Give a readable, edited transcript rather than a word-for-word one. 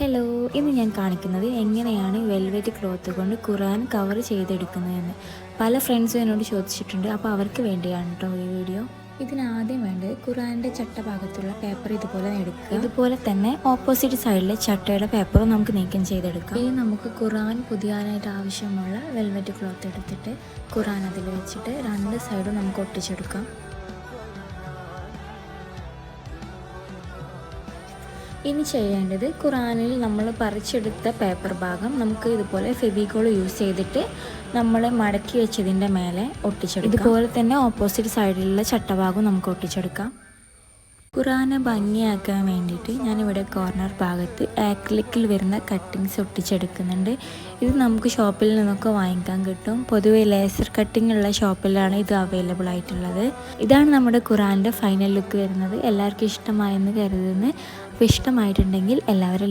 Hello, ഇന്ന് ഞാൻ കാണിക്കുന്നത് എങ്ങനെയാണ് വെൽവെറ്റ് ക്ലോത്ത് കൊണ്ട് ഖുർആൻ കവർ ചെയ്തെടുക്കുന്നതെന്ന്. പല ഫ്രണ്ട്സും എന്നോട് ചോദിച്ചിട്ടുണ്ട്, അപ്പോൾ അവർക്ക് വേണ്ടിയാണ് കേട്ടോ ഈ വീഡിയോ. ഇതിനാദ്യം വേണ്ടത് ഖുർആൻ്റെ ചട്ടഭാഗത്തുള്ള പേപ്പർ ഇതുപോലെ എടുക്കുക. ഇതുപോലെ തന്നെ ഓപ്പോസിറ്റ് സൈഡിലെ ചട്ടയുടെ പേപ്പറും നമുക്ക് നീക്കം ചെയ്തെടുക്കാം. ഇനി നമുക്ക് ഖുർആൻ പൊതിയാനായിട്ട് ആവശ്യമുള്ള വെൽവെറ്റ് ക്ലോത്ത് എടുത്തിട്ട് ഖുർആൻ അതിൽ വെച്ചിട്ട് രണ്ട് സൈഡും നമുക്ക് ഒട്ടിച്ചെടുക്കാം. ഇനി ചെയ്യേണ്ടത് ഖുർആനിൽ നമ്മൾ പറിച്ചെടുത്ത പേപ്പർ ഭാഗം നമുക്ക് ഇതുപോലെ ഫെവിക്കോൾ യൂസ് ചെയ്തിട്ട് നമ്മൾ മടക്കി വെച്ചതിൻ്റെ മേലെ ഒട്ടിച്ചെടുക്കാം. ഇതുപോലെ തന്നെ ഓപ്പോസിറ്റ് സൈഡിലുള്ള ചട്ടഭാഗം നമുക്ക് ഒട്ടിച്ചെടുക്കാം. ഖുർആനെ ഭംഗിയാക്കാൻ വേണ്ടിയിട്ട് ഞാനിവിടെ കോർണർ ഭാഗത്ത് ആക്രിലിക്കിൽ വരുന്ന കട്ടിങ്സ് ഒട്ടിച്ചെടുക്കുന്നുണ്ട്. ഇത് നമുക്ക് ഷോപ്പിൽ നിന്നൊക്കെ വാങ്ങിക്കാൻ കിട്ടും. പൊതുവെ ലേസർ കട്ടിംഗ് ഉള്ള ഷോപ്പിലാണ് ഇത് അവൈലബിൾ ആയിട്ടുള്ളത്. ഇതാണ് നമ്മുടെ ഖുർആൻ്റെ ഫൈനൽ ലുക്ക് വരുന്നത്. എല്ലാവർക്കും ഇഷ്ടമായെന്ന് കരുതുന്നു. അപ്പോൾ ഇഷ്ടമായിട്ടുണ്ടെങ്കിൽ എല്ലാവരും